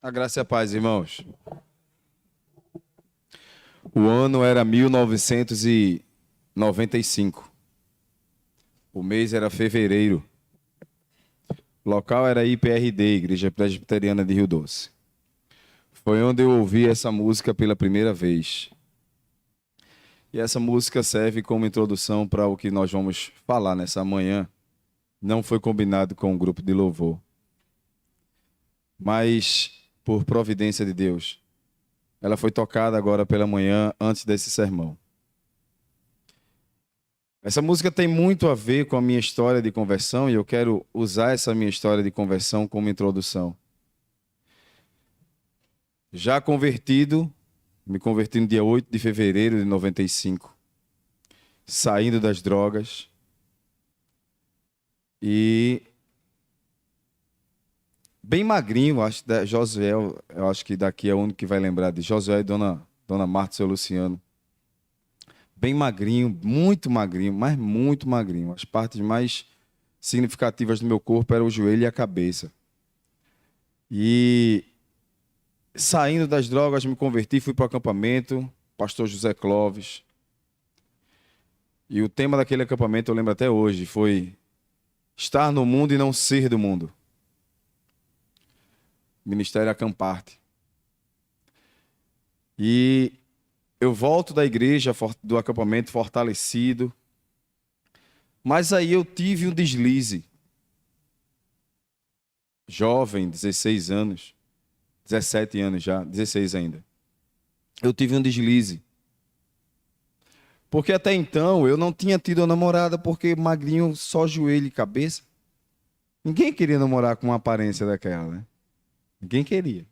A graça e a paz, irmãos. O ano era 1995. O mês era fevereiro. O local era IPRD, Igreja Presbiteriana de Rio Doce. Foi onde eu ouvi essa música pela primeira vez. E essa música serve como introdução para o que nós vamos falar nessa manhã. Não foi combinado com o grupo de louvor. Mas, por providência de Deus, ela foi tocada agora pela manhã, antes desse sermão. Essa música tem muito a ver com a minha história de conversão e eu quero usar essa minha história de conversão como introdução. Já convertido, me converti no dia 8 de fevereiro de 95, saindo das drogas e bem magrinho, acho que Josué, eu acho que daqui é o único que vai lembrar de Josué e Dona Marta e seu Luciano. Bem magrinho, muito magrinho, mas muito magrinho. As partes mais significativas do meu corpo eram o joelho e a cabeça. E saindo das drogas, me converti, fui para o acampamento, pastor José Clóvis. E o tema daquele acampamento, eu lembro até hoje, foi estar no mundo e não ser do mundo. Ministério Acamparte. E eu volto da igreja, do acampamento, fortalecido. Mas aí eu tive um deslize. Jovem, 16 anos. 17 anos já, 16 ainda. Eu tive um deslize. Porque até então eu não tinha tido uma namorada porque magrinho, só joelho e cabeça. Ninguém queria namorar com uma aparência daquela, né? Ninguém queria.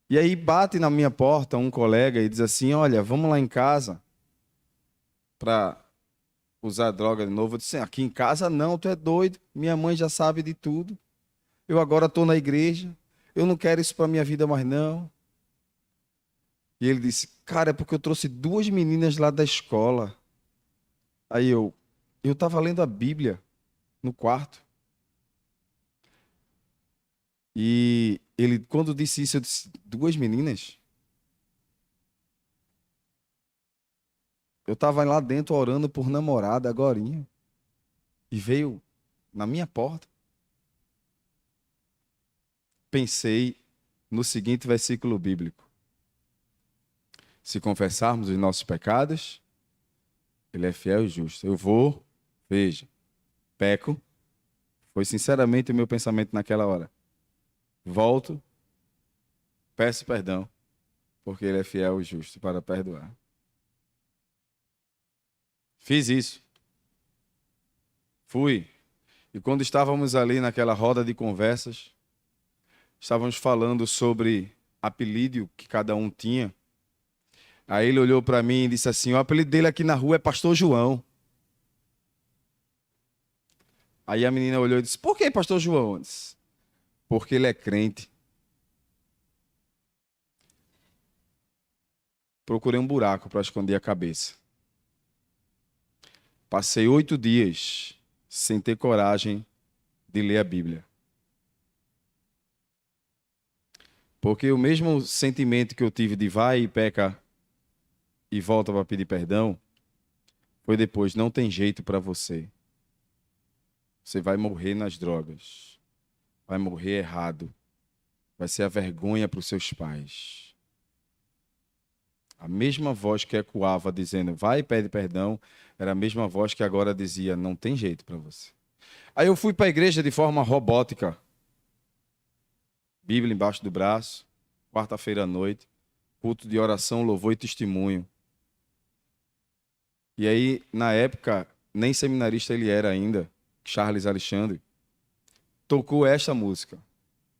E aí bate na minha porta um colega e diz assim, olha, vamos lá em casa para usar droga de novo. Eu disse, aqui em casa não, tu é doido. Minha mãe já sabe de tudo. Eu agora estou na igreja. Eu não quero isso para minha vida mais não. E ele disse, cara, é porque eu trouxe duas meninas lá da escola. Aí eu estava lendo a Bíblia no quarto. E ele, quando disse isso, eu disse, duas meninas? Eu estava lá dentro orando por namorada agorinha. E veio na minha porta. Pensei no seguinte versículo bíblico. Se confessarmos os nossos pecados, Ele é fiel e justo. Eu vou, veja, peco. Foi sinceramente o meu pensamento naquela hora. Volto, peço perdão, porque Ele é fiel e justo para perdoar. Fiz isso. Fui. E quando estávamos ali naquela roda de conversas, estávamos falando sobre apelido que cada um tinha. Aí ele olhou para mim e disse assim, o apelido dele aqui na rua é Pastor João. Aí a menina olhou e disse, por que Pastor João? Eu disse, porque ele é crente. Procurei um buraco para esconder a cabeça. Passei 8 dias sem ter coragem de ler a Bíblia. Porque o mesmo sentimento que eu tive de vai e peca e volta para pedir perdão, foi depois, não tem jeito para você. Você vai morrer nas drogas. Vai morrer errado. Vai ser a vergonha para os seus pais. A mesma voz que ecoava dizendo, vai e pede perdão, era a mesma voz que agora dizia, não tem jeito para você. Aí eu fui para a igreja de forma robótica. Bíblia embaixo do braço, quarta-feira à noite, culto de oração, louvor e testemunho. E aí, na época, nem seminarista ele era ainda, Charles Alexandre, tocou esta música.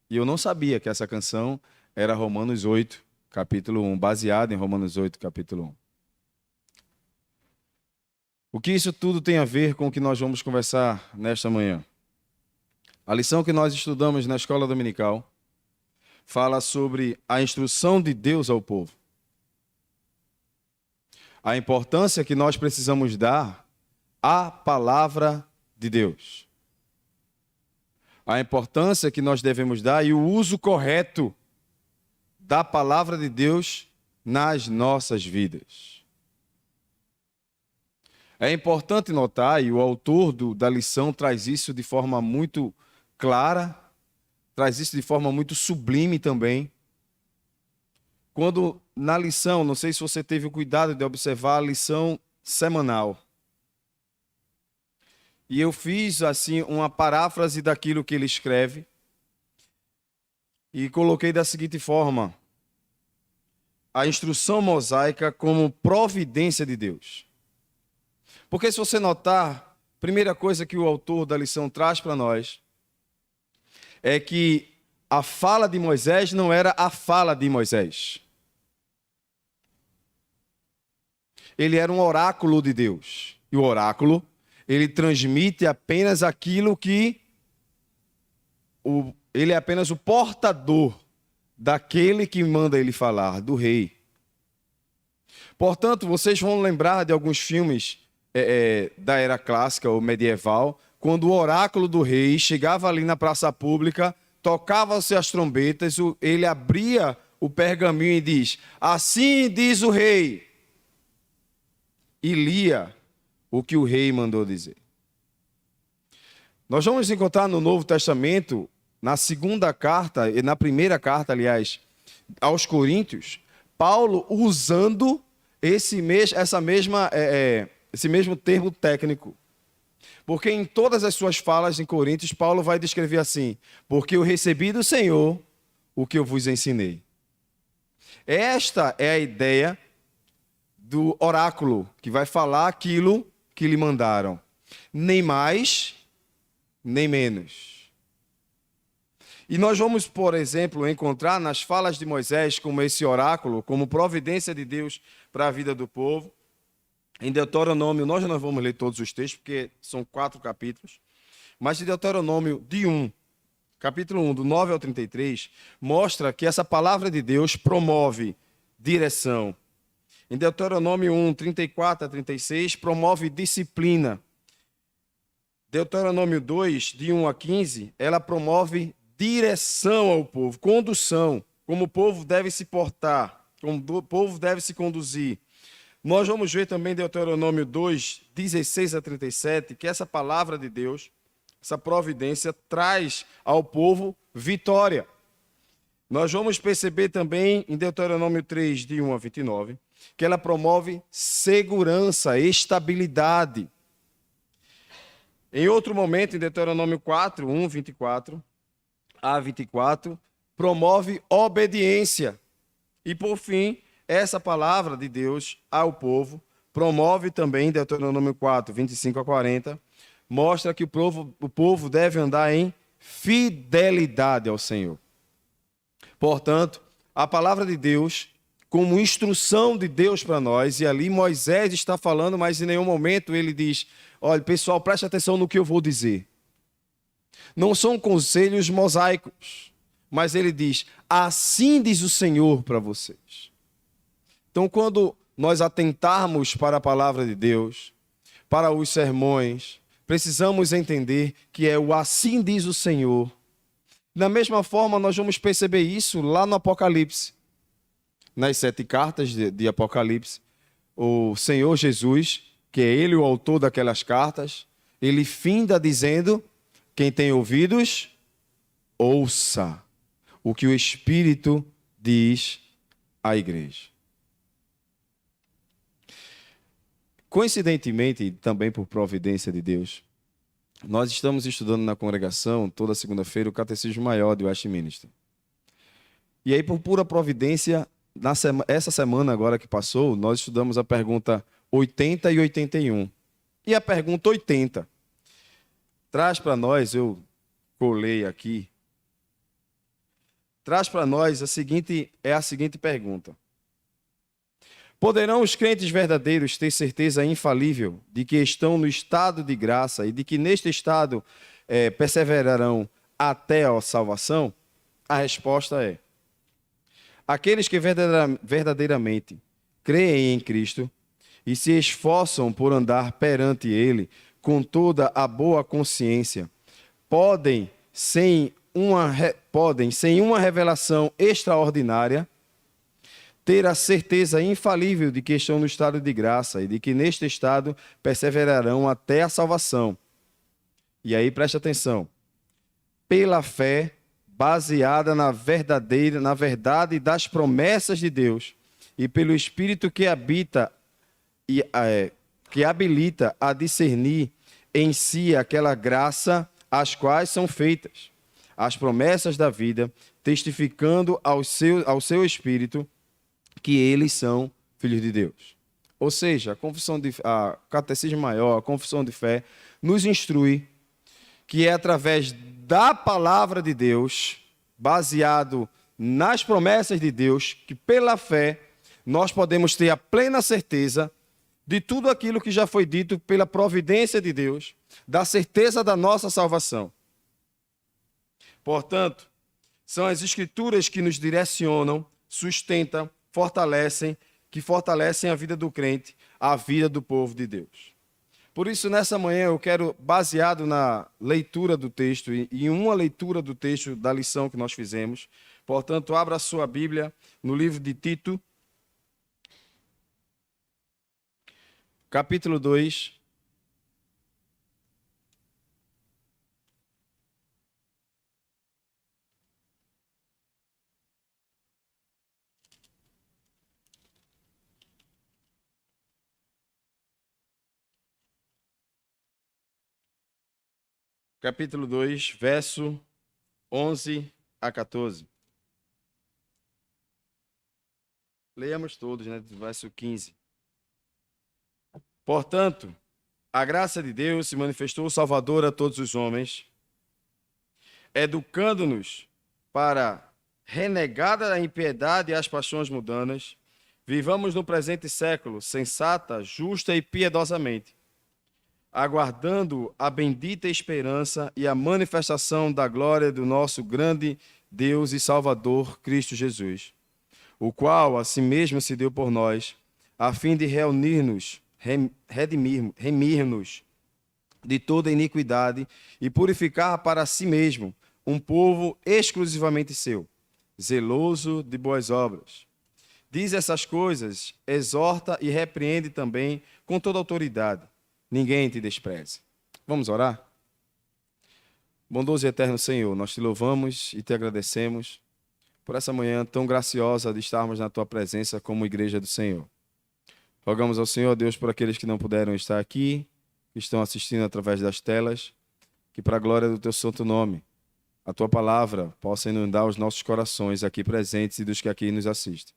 E eu não sabia que essa canção era Romanos 8, capítulo 1, baseada em Romanos 8, capítulo 1. O que isso tudo tem a ver com o que nós vamos conversar nesta manhã? A lição que nós estudamos na escola dominical fala sobre a instrução de Deus ao povo. A importância que nós precisamos dar à palavra de Deus. a importância que nós devemos dar e o uso correto da palavra de Deus nas nossas vidas. É importante notar, e o autor da lição traz isso de forma muito clara, traz isso de forma muito sublime também. Quando na lição, não sei se você teve o cuidado de observar a lição semanal. E eu fiz assim uma paráfrase daquilo que ele escreve e coloquei da seguinte forma: a instrução mosaica como providência de Deus. Porque se você notar, a primeira coisa que o autor da lição traz para nós é que a fala de Moisés não era a fala de Moisés. Ele era um oráculo de Deus. E o oráculo, ele transmite apenas aquilo que... ele é apenas o portador daquele que manda ele falar, do rei. Portanto, vocês vão lembrar de alguns filmes da era clássica ou medieval, quando o oráculo do rei chegava ali na praça pública, tocava-se as trombetas, ele abria o pergaminho e diz: assim diz o rei. E lia o que o rei mandou dizer. Nós vamos encontrar no Novo Testamento, na segunda carta, e na primeira carta, aliás, aos Coríntios, Paulo usando esse mesmo termo técnico. Porque em todas as suas falas em Coríntios, Paulo vai descrever assim: porque eu recebi do Senhor o que eu vos ensinei. Esta é a ideia do oráculo, que vai falar aquilo que lhe mandaram. Nem mais, nem menos. E nós vamos, por exemplo, encontrar nas falas de Moisés como esse oráculo, como providência de Deus para a vida do povo. Em Deuteronômio, nós não vamos ler todos os textos, porque são 4 capítulos, mas em Deuteronômio capítulo 1, do 9 ao 33, mostra que essa palavra de Deus promove direção. Em Deuteronômio 1, 34 a 36, promove disciplina. Deuteronômio 2, de 1 a 15, ela promove direção ao povo, condução, como o povo deve se portar, como o povo deve se conduzir. Nós vamos ver também Deuteronômio 2, 16 a 37, que essa palavra de Deus, essa providência, traz ao povo vitória. Nós vamos perceber também em Deuteronômio 3, de 1 a 29, que ela promove segurança, estabilidade. Em outro momento, em Deuteronômio 4, 1, 24 a 24, promove obediência. E por fim, essa palavra de Deus ao povo promove também, Deuteronômio 4, 25 a 40, mostra que o povo deve andar em fidelidade ao Senhor. Portanto, a palavra de Deus, como instrução de Deus para nós, e ali Moisés está falando, mas em nenhum momento ele diz: olha, pessoal, preste atenção no que eu vou dizer. Não são conselhos mosaicos, mas ele diz: assim diz o Senhor para vocês. Então, quando nós atentarmos para a palavra de Deus, para os sermões, precisamos entender que é o assim diz o Senhor. Da mesma forma, nós vamos perceber isso lá no Apocalipse. Nas 7 cartas de Apocalipse, o Senhor Jesus, que é Ele o autor daquelas cartas, Ele finda dizendo: quem tem ouvidos, ouça o que o Espírito diz à igreja. Coincidentemente, também por providência de Deus, nós estamos estudando na congregação, toda segunda-feira, o Catecismo Maior de Westminster. E aí, por pura providência, essa semana agora que passou, nós estudamos a pergunta 80 e 81. E a pergunta 80 traz para nós, eu colei aqui, traz para nós a seguinte pergunta: poderão os crentes verdadeiros ter certeza infalível de que estão no estado de graça e de que neste estado perseverarão até a salvação? A resposta é: aqueles que verdadeiramente creem em Cristo e se esforçam por andar perante Ele com toda a boa consciência, podem podem, sem uma revelação extraordinária, ter a certeza infalível de que estão no estado de graça e de que neste estado perseverarão até a salvação. E aí preste atenção. Pela fé, baseada na verdade das promessas de Deus e pelo Espírito que habita que habilita a discernir em si aquela graça às quais são feitas as promessas da vida, testificando ao seu Espírito que eles são filhos de Deus. Ou seja, a Catecismo Maior, a Confissão de Fé, nos instrui que é através da palavra de Deus, baseado nas promessas de Deus, que pela fé nós podemos ter a plena certeza de tudo aquilo que já foi dito pela providência de Deus, da certeza da nossa salvação. Portanto, são as Escrituras que nos direcionam, sustentam, que fortalecem a vida do crente, a vida do povo de Deus. Por isso, nessa manhã, eu quero, baseado na leitura do texto e em uma leitura do texto da lição que nós fizemos, portanto, abra a sua Bíblia no livro de Tito, capítulo 2. Capítulo 2, verso 11 a 14. Leiamos todos, né? Do verso 15. Portanto, a graça de Deus se manifestou salvadora a todos os homens, educando-nos para, renegada a impiedade e as paixões mundanas, vivamos no presente século sensata, justa e piedosamente, aguardando a bendita esperança e a manifestação da glória do nosso grande Deus e Salvador, Cristo Jesus, o qual a si mesmo se deu por nós, a fim de remir-nos de toda iniquidade e purificar para si mesmo um povo exclusivamente seu, zeloso de boas obras. Diz essas coisas, exorta e repreende também com toda autoridade. Ninguém te despreze. Vamos orar? Bondoso e eterno Senhor, nós te louvamos e te agradecemos por essa manhã tão graciosa de estarmos na tua presença como igreja do Senhor. Rogamos ao Senhor, Deus, por aqueles que não puderam estar aqui, que estão assistindo através das telas, que para a glória do teu santo nome, a tua palavra possa inundar os nossos corações aqui presentes e dos que aqui nos assistem.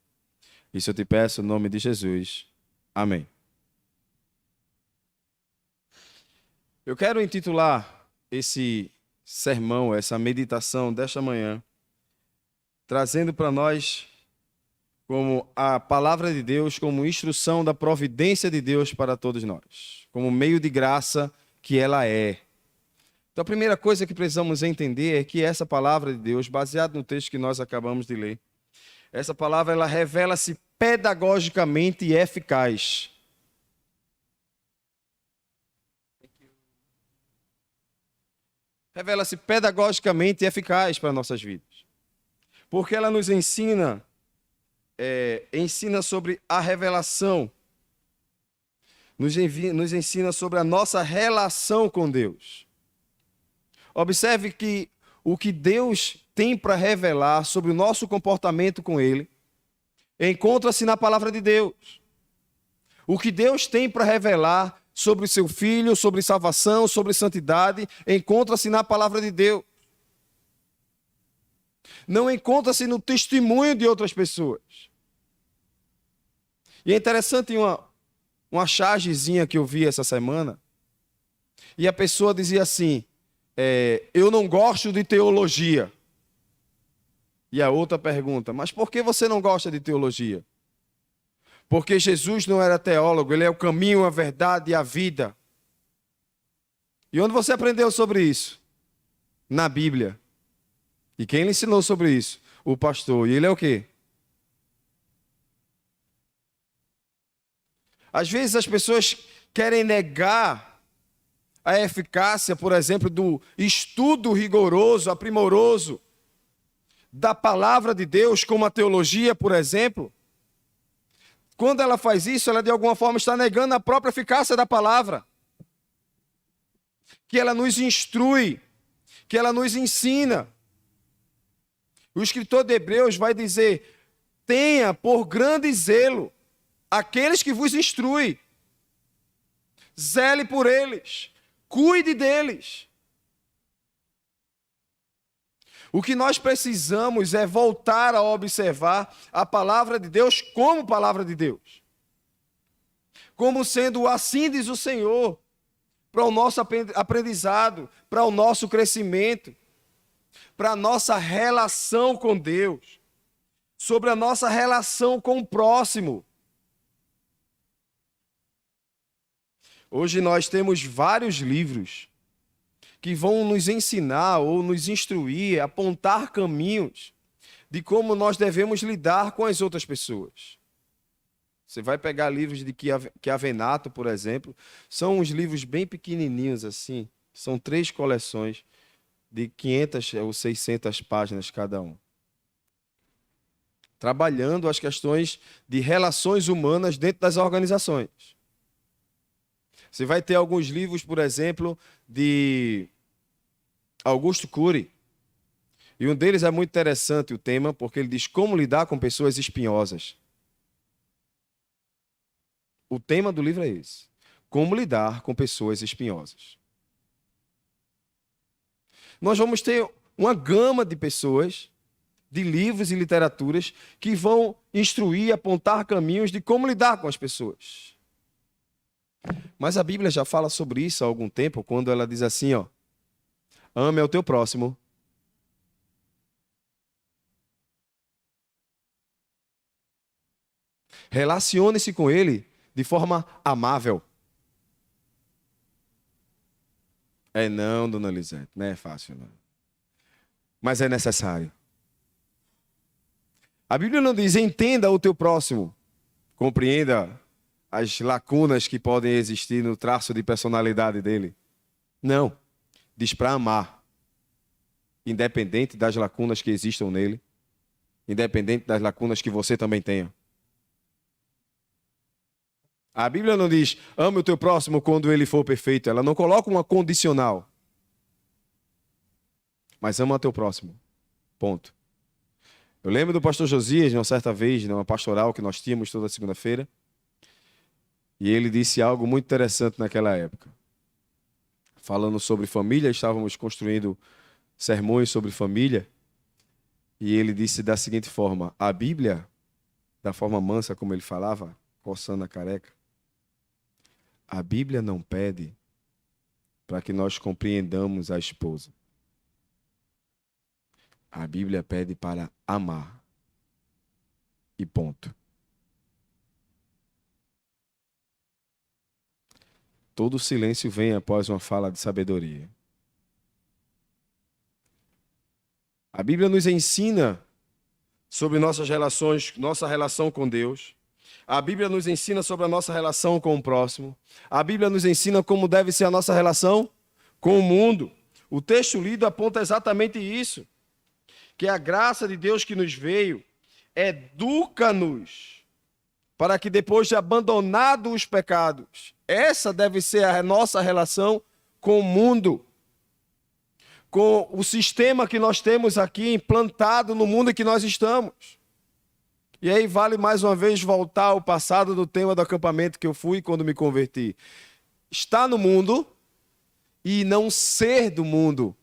Isso eu te peço no nome de Jesus. Amém. Eu quero intitular esse sermão, essa meditação desta manhã, trazendo para nós como a palavra de Deus, como instrução da providência de Deus para todos nós, como meio de graça que ela é. Então, a primeira coisa que precisamos entender é que essa palavra de Deus, baseada no texto que nós acabamos de ler, essa palavra ela revela-se pedagogicamente e eficaz. Revela-se pedagogicamente e eficaz para nossas vidas. Porque ela nos ensina sobre a revelação, nos ensina sobre a nossa relação com Deus. Observe que o que Deus tem para revelar sobre o nosso comportamento com Ele encontra-se na palavra de Deus. O que Deus tem para revelar sobre o seu Filho, sobre salvação, sobre santidade, encontra-se na palavra de Deus. Não encontra-se no testemunho de outras pessoas. E é interessante uma chargezinha que eu vi essa semana, e a pessoa dizia assim, eu não gosto de teologia. E a outra pergunta, mas por que você não gosta de teologia? Porque Jesus não era teólogo, ele é o caminho, a verdade e a vida. E onde você aprendeu sobre isso? Na Bíblia. E quem lhe ensinou sobre isso? O pastor. E ele é o quê? Às vezes as pessoas querem negar a eficácia, por exemplo, do estudo rigoroso, aprimoroso da palavra de Deus, como a teologia, por exemplo, quando ela faz isso, ela de alguma forma está negando a própria eficácia da palavra, que ela nos instrui, que ela nos ensina. O escritor de Hebreus vai dizer: tenha por grande zelo aqueles que vos instruem, zele por eles, cuide deles. O que nós precisamos é voltar a observar a palavra de Deus como palavra de Deus. Como sendo assim diz o Senhor, para o nosso aprendizado, para o nosso crescimento, para a nossa relação com Deus, sobre a nossa relação com o próximo. Hoje nós temos vários livros que vão nos ensinar ou nos instruir, apontar caminhos de como nós devemos lidar com as outras pessoas. Você vai pegar livros de Chiavenato, por exemplo, são uns livros bem pequenininhos assim, são 3 coleções de 500 ou 600 páginas cada um, trabalhando as questões de relações humanas dentro das organizações. Você vai ter alguns livros, por exemplo, de Augusto Cury. E um deles é muito interessante o tema, porque ele diz como lidar com pessoas espinhosas. O tema do livro é esse: como lidar com pessoas espinhosas. Nós vamos ter uma gama de pessoas, de livros e literaturas, que vão instruir, apontar caminhos de como lidar com as pessoas. Mas a Bíblia já fala sobre isso há algum tempo, quando ela diz assim, ó: ame ao teu próximo. Relacione-se com ele de forma amável. Não, dona Lisete, não é fácil, não. Mas é necessário. A Bíblia não diz: entenda o teu próximo, compreenda as lacunas que podem existir no traço de personalidade dele. Não. Diz para amar, independente das lacunas que existam nele, independente das lacunas que você também tenha. A Bíblia não diz: ame o teu próximo quando ele for perfeito. Ela não coloca uma condicional. Mas ama o teu próximo. Ponto. Eu lembro do pastor Josias, uma certa vez, numa pastoral que nós tínhamos toda segunda-feira, e ele disse algo muito interessante naquela época. Falando sobre família, estávamos construindo sermões sobre família, e ele disse da seguinte forma: a Bíblia, da forma mansa como ele falava, coçando a careca, a Bíblia não pede para que nós compreendamos a esposa. A Bíblia pede para amar. E ponto. Todo silêncio vem após uma fala de sabedoria. A Bíblia nos ensina sobre nossas relações, nossa relação com Deus. A Bíblia nos ensina sobre a nossa relação com o próximo. A Bíblia nos ensina como deve ser a nossa relação com o mundo. O texto lido aponta exatamente isso. Que a graça de Deus que nos veio educa-nos para que depois de abandonados os pecados, essa deve ser a nossa relação com o mundo, com o sistema que nós temos aqui implantado no mundo em que nós estamos. E aí vale mais uma vez voltar ao passado do tema do acampamento que eu fui quando me converti. Estar no mundo e não ser do mundo.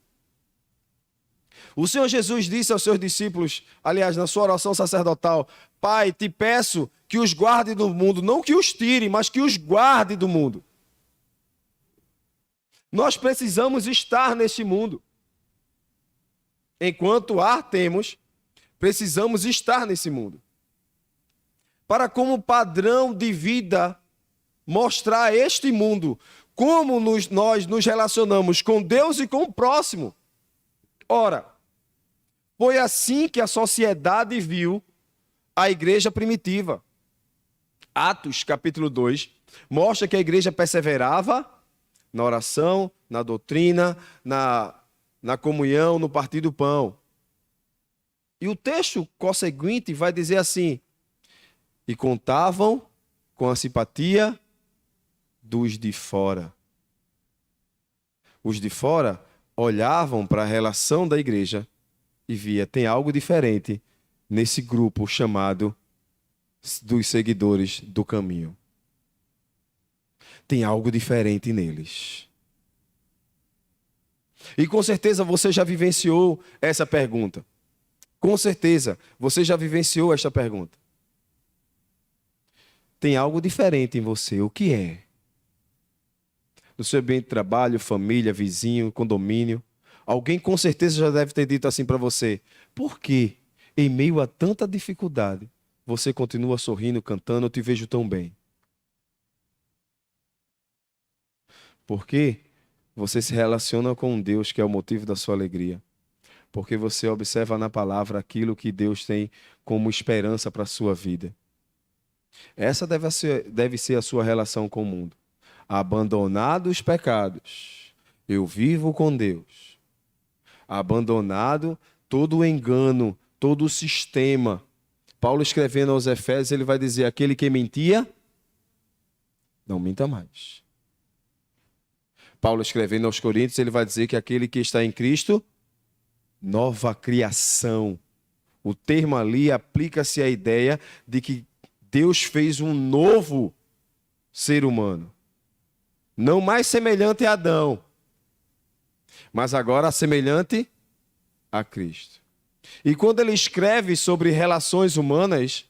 O Senhor Jesus disse aos seus discípulos, aliás, na sua oração sacerdotal: Pai, te peço que os guarde do mundo, não que os tire, mas que os guarde do mundo. Nós precisamos estar neste mundo. Enquanto ar temos, precisamos estar nesse mundo. Para, como padrão de vida, mostrar a este mundo como nós nos relacionamos com Deus e com o próximo. Ora, foi assim que a sociedade viu a igreja primitiva. Atos, capítulo 2, mostra que a igreja perseverava na oração, na doutrina, na comunhão, no partir do pão. E o texto conseguinte vai dizer assim: e contavam com a simpatia dos de fora. Os de fora olhavam para a relação da igreja e via, tem algo diferente nesse grupo chamado dos seguidores do caminho. Tem algo diferente neles. E com certeza você já vivenciou essa pergunta. Com certeza você já vivenciou esta pergunta. Tem algo diferente em você. O que é? No seu ambiente de trabalho, família, vizinho, condomínio. Alguém com certeza já deve ter dito assim para você: por que, em meio a tanta dificuldade, você continua sorrindo, cantando, eu te vejo tão bem? Porque você se relaciona com um Deus que é o motivo da sua alegria. Porque você observa na palavra aquilo que Deus tem como esperança para a sua vida. Essa deve ser a sua relação com o mundo. Abandonado os pecados, eu vivo com Deus. Abandonado todo o engano, todo o sistema. Paulo escrevendo aos Efésios, ele vai dizer: aquele que mentia, não minta mais. Paulo escrevendo aos Coríntios, ele vai dizer que aquele que está em Cristo, nova criação. O termo ali aplica-se à ideia de que Deus fez um novo ser humano. Não mais semelhante a Adão, mas agora semelhante a Cristo. E quando ele escreve sobre relações humanas,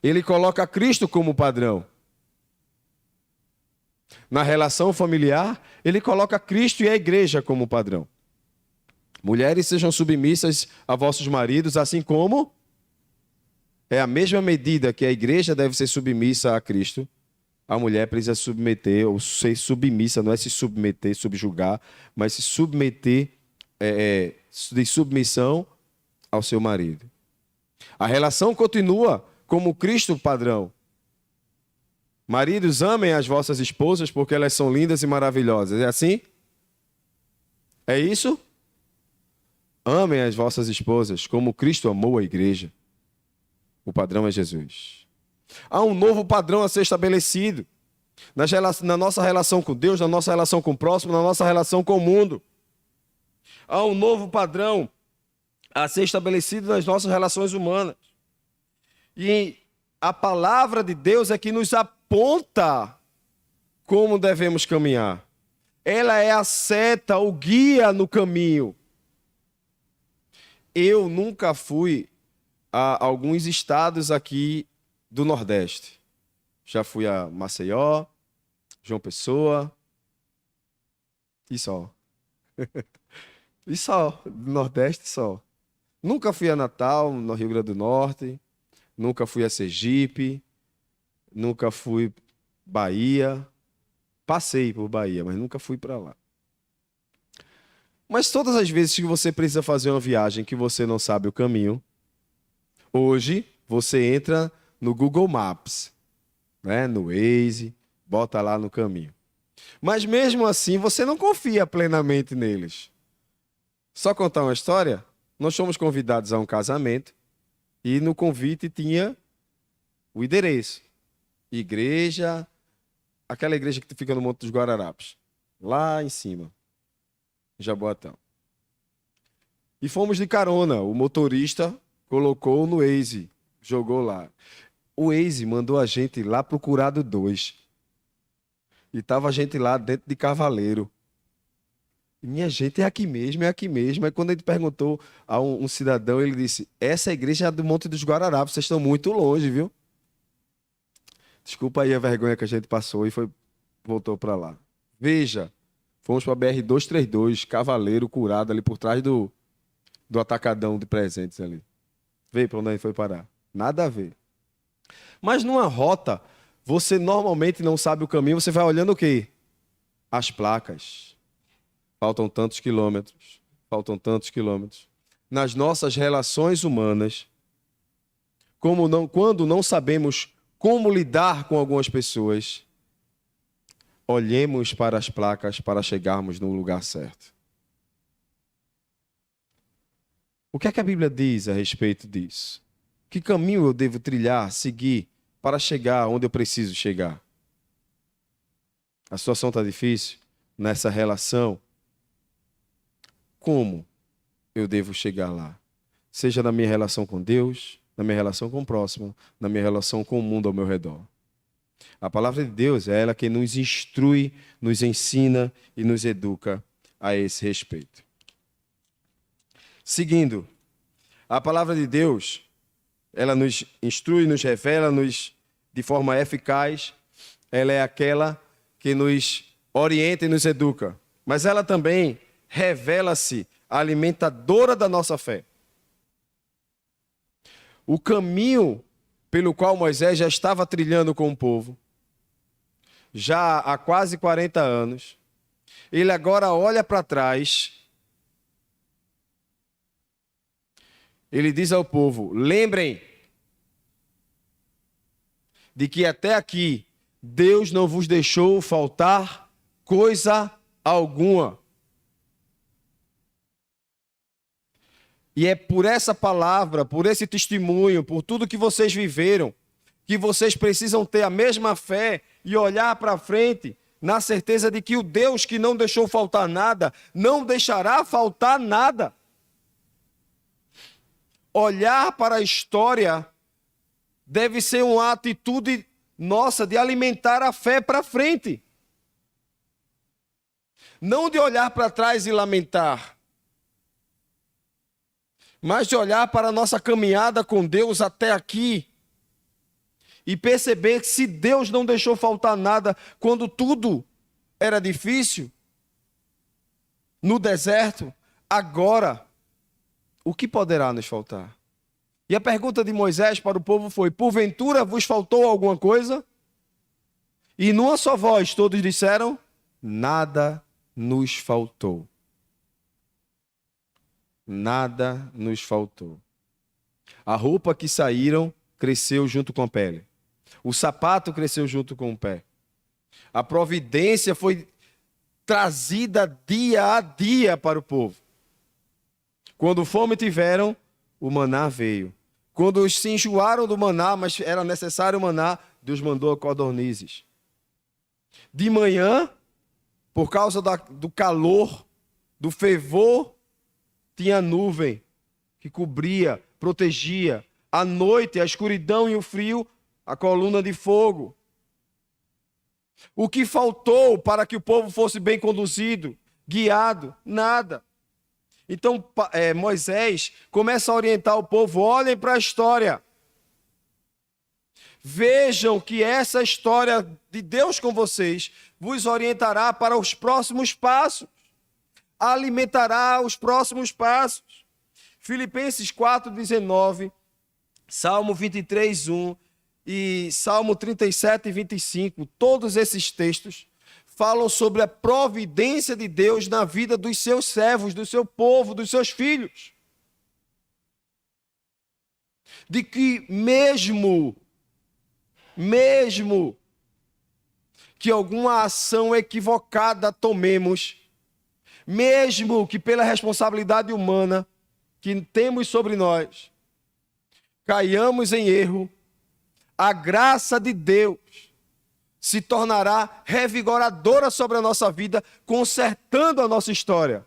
ele coloca Cristo como padrão. Na relação familiar, ele coloca Cristo e a igreja como padrão. Mulheres, sejam submissas a vossos maridos, assim como é a mesma medida que a igreja deve ser submissa a Cristo. A mulher precisa submeter, ou ser submissa, não é se submeter, subjugar, mas se submeter de submissão ao seu marido. A relação continua como Cristo padrão. Maridos, amem as vossas esposas porque elas são lindas e maravilhosas. É assim? É isso? Amem as vossas esposas como Cristo amou a igreja. O padrão é Jesus. Há um novo padrão a ser estabelecido na nossa relação com Deus, na nossa relação com o próximo, na nossa relação com o mundo. Há um novo padrão a ser estabelecido nas nossas relações humanas. E a palavra de Deus é que nos aponta como devemos caminhar. Ela é a seta, o guia no caminho. Eu nunca fui a alguns estados aqui do Nordeste. Já fui a Maceió, João Pessoa e só. E só, do Nordeste só. Nunca fui a Natal, no Rio Grande do Norte. Nunca fui a Sergipe. Nunca fui Bahia. Passei por Bahia, mas nunca fui para lá. Mas todas as vezes que você precisa fazer uma viagem que você não sabe o caminho, hoje você entra no Google Maps, né? No Waze, bota lá no caminho. Mas mesmo assim você não confia plenamente neles. Só contar uma história, nós fomos convidados a um casamento e no convite tinha o endereço. Igreja, aquela igreja que fica no Monte dos Guararapes, lá em cima, em Jaboatão. E fomos de carona, o motorista colocou no Waze, jogou lá. O Waze mandou a gente lá pro Curado 2. E tava a gente lá dentro de Cavaleiro. E minha gente, é aqui mesmo, é aqui mesmo. Aí quando a gente perguntou a um cidadão, ele disse: essa igreja é do Monte dos Guararapes, vocês estão muito longe, viu? Desculpa aí a vergonha que a gente passou e voltou para lá. Veja, fomos para a BR-232, Cavaleiro, Curado, ali por trás do atacadão de presentes ali. Vê para onde a gente foi parar. Nada a ver. Mas numa rota, você normalmente não sabe o caminho, você vai olhando o quê? As placas. Faltam tantos quilômetros. Faltam tantos quilômetros. Nas nossas relações humanas, quando não sabemos como lidar com algumas pessoas, olhemos para as placas para chegarmos no lugar certo. O que é que a Bíblia diz a respeito disso? Que caminho eu devo trilhar, seguir, para chegar onde eu preciso chegar? A situação está difícil nessa relação. Como eu devo chegar lá? Seja na minha relação com Deus, na minha relação com o próximo, na minha relação com o mundo ao meu redor. A palavra de Deus é ela que nos instrui, nos ensina e nos educa a esse respeito. Seguindo, a palavra de Deus, ela nos instrui, nos revela, de forma eficaz. Ela é aquela que nos orienta e nos educa. Mas ela também revela-se a alimentadora da nossa fé. O caminho pelo qual Moisés já estava trilhando com o povo, já há quase 40 anos, ele agora olha para trás. Ele diz ao povo: lembrem de que até aqui Deus não vos deixou faltar coisa alguma. E é por essa palavra, por esse testemunho, por tudo que vocês viveram, que vocês precisam ter a mesma fé e olhar para frente, na certeza de que o Deus que não deixou faltar nada, não deixará faltar nada. Olhar para a história deve ser uma atitude nossa de alimentar a fé para frente. Não de olhar para trás e lamentar, mas de olhar para a nossa caminhada com Deus até aqui e perceber que se Deus não deixou faltar nada quando tudo era difícil, no deserto, agora, o que poderá nos faltar? E a pergunta de Moisés para o povo foi: porventura vos faltou alguma coisa? E numa só voz todos disseram: nada nos faltou. Nada nos faltou. A roupa que saíram cresceu junto com a pele. O sapato cresceu junto com o pé. A providência foi trazida dia a dia para o povo. Quando fome tiveram, o maná veio. Quando se enjoaram do maná, mas era necessário o maná, Deus mandou codornizes. De manhã, por causa do calor, do fervor, tinha nuvem que cobria, protegia. À noite, a escuridão e o frio, a coluna de fogo. O que faltou para que o povo fosse bem conduzido, guiado? Nada. Então, Moisés começa a orientar o povo: olhem para a história. Vejam que essa história de Deus com vocês vos orientará para os próximos passos. Alimentará os próximos passos. Filipenses 4:19, Salmo 23:1 e Salmo 37:25, todos esses textos falam sobre a providência de Deus na vida dos seus servos, do seu povo, dos seus filhos. De que mesmo que alguma ação equivocada tomemos, mesmo que pela responsabilidade humana que temos sobre nós, caiamos em erro, a graça de Deus se tornará revigoradora sobre a nossa vida, consertando a nossa história.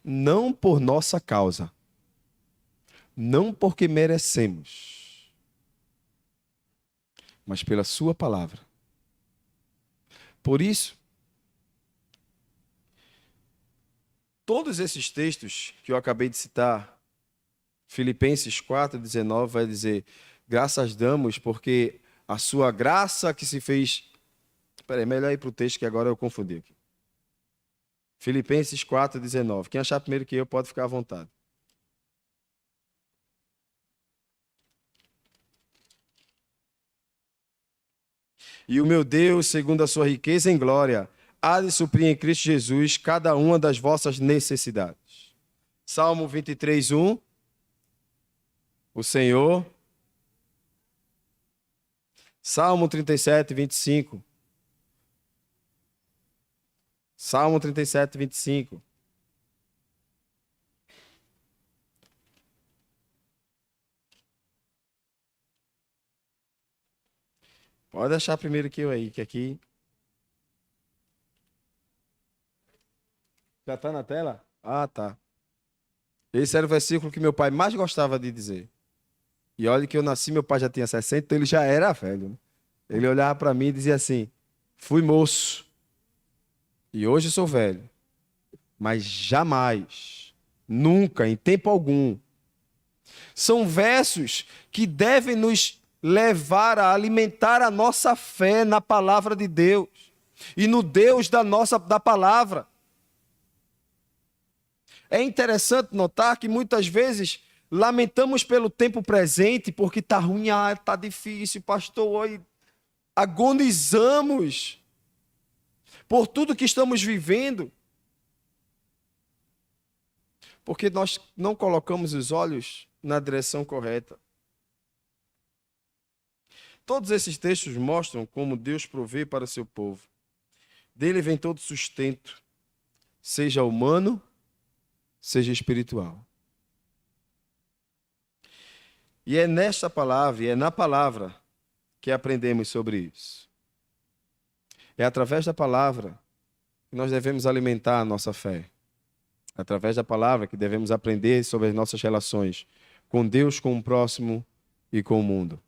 Não por nossa causa, não porque merecemos, mas pela sua palavra. Por isso, todos esses textos que eu acabei de citar, Filipenses 4:19 vai dizer: graças damos porque a sua graça que se fez... Espera aí, melhor ir para o texto que agora eu confundi aqui. Filipenses 4:19. Quem achar primeiro que eu pode ficar à vontade. E o meu Deus, segundo a sua riqueza em glória, há de suprir em Cristo Jesus cada uma das vossas necessidades. Salmo 23:1. O Senhor Salmo 37, 25. Salmo 37, 25. Pode deixar primeiro que eu aí, que aqui... Já está na tela? Ah, tá. Esse era o versículo que meu pai mais gostava de dizer. E olha que eu nasci, meu pai já tinha 60, então ele já era velho. Né? Ele olhava para mim e dizia assim: fui moço, e hoje sou velho, mas jamais, nunca, em tempo algum. São versos que devem nos levar a alimentar a nossa fé na palavra de Deus e no Deus da palavra. É interessante notar que muitas vezes lamentamos pelo tempo presente porque está ruim, está difícil, pastor, e agonizamos por tudo que estamos vivendo, porque nós não colocamos os olhos na direção correta. Todos esses textos mostram como Deus provê para o seu povo. Dele vem todo sustento, seja humano, seja espiritual. E é nesta palavra, e é na palavra que aprendemos sobre isso. É através da palavra que nós devemos alimentar a nossa fé. É através da palavra que devemos aprender sobre as nossas relações com Deus, com o próximo e com o mundo.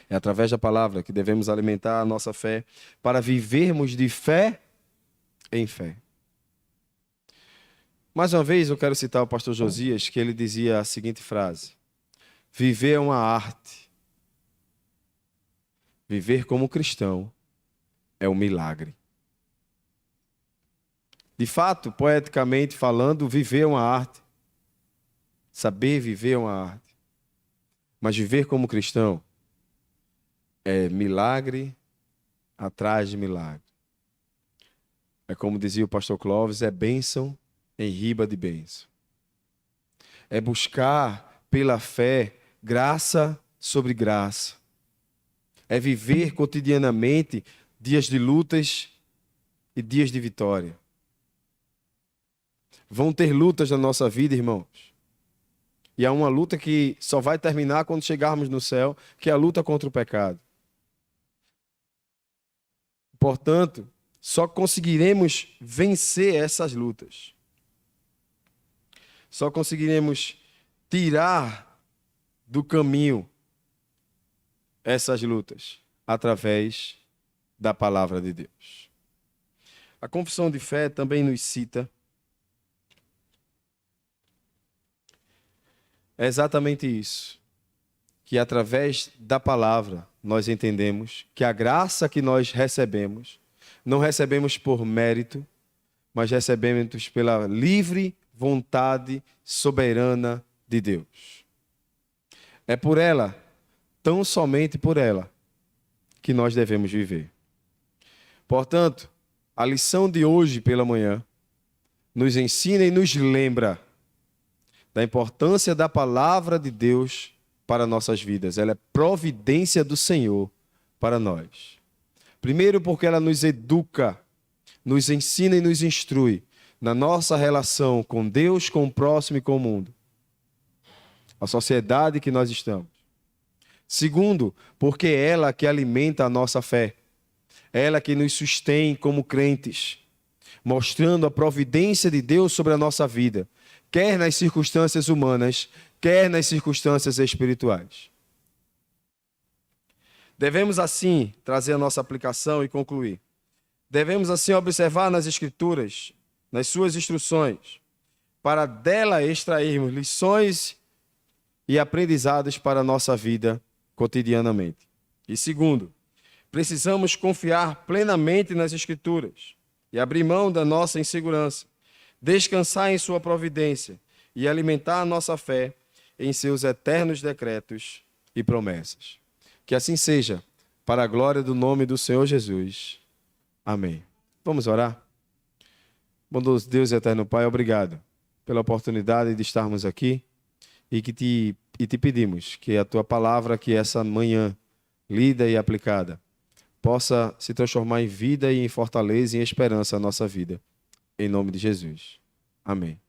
É através da palavra que devemos alimentar a nossa fé para vivermos de fé em fé. Mais uma vez eu quero citar o pastor Josias, que ele dizia a seguinte frase: viver é uma arte. Viver como cristão é um milagre. De fato, poeticamente falando, viver é uma arte. Saber viver é uma arte. Mas viver como cristão é milagre atrás de milagre. É como dizia o pastor Clóvis, é bênção em riba de bênção. É buscar pela fé graça sobre graça. É viver cotidianamente dias de lutas e dias de vitória. Vão ter lutas na nossa vida, irmãos. E há uma luta que só vai terminar quando chegarmos no céu, que é a luta contra o pecado. Portanto, só conseguiremos vencer essas lutas. Só conseguiremos tirar do caminho essas lutas através da palavra de Deus. A confissão de fé também nos cita exatamente isso, que através da palavra nós entendemos que a graça que nós recebemos, não recebemos por mérito, mas recebemos pela livre vontade soberana de Deus. É por ela, tão somente por ela, que nós devemos viver. Portanto, a lição de hoje pela manhã nos ensina e nos lembra da importância da palavra de Deus para nossas vidas. Ela é providência do Senhor para nós. Primeiro, porque ela nos educa, nos ensina e nos instrui na nossa relação com Deus, com o próximo e com o mundo, a sociedade que nós estamos. Segundo, porque é ela que alimenta a nossa fé, é ela que nos sustém como crentes, mostrando a providência de Deus sobre a nossa vida, quer nas circunstâncias humanas, quer nas circunstâncias espirituais. Devemos assim trazer a nossa aplicação e concluir. Devemos assim observar nas Escrituras, nas suas instruções, para dela extrairmos lições e aprendizados para a nossa vida cotidianamente. E segundo, precisamos confiar plenamente nas Escrituras e abrir mão da nossa insegurança, descansar em sua providência e alimentar a nossa fé em seus eternos decretos e promessas. Que assim seja, para a glória do nome do Senhor Jesus. Amém. Vamos orar? Bondoso Deus e eterno Pai, obrigado pela oportunidade de estarmos aqui e te pedimos que a tua palavra, que essa manhã lida e aplicada, possa se transformar em vida e em fortaleza e em esperança a nossa vida. Em nome de Jesus. Amém.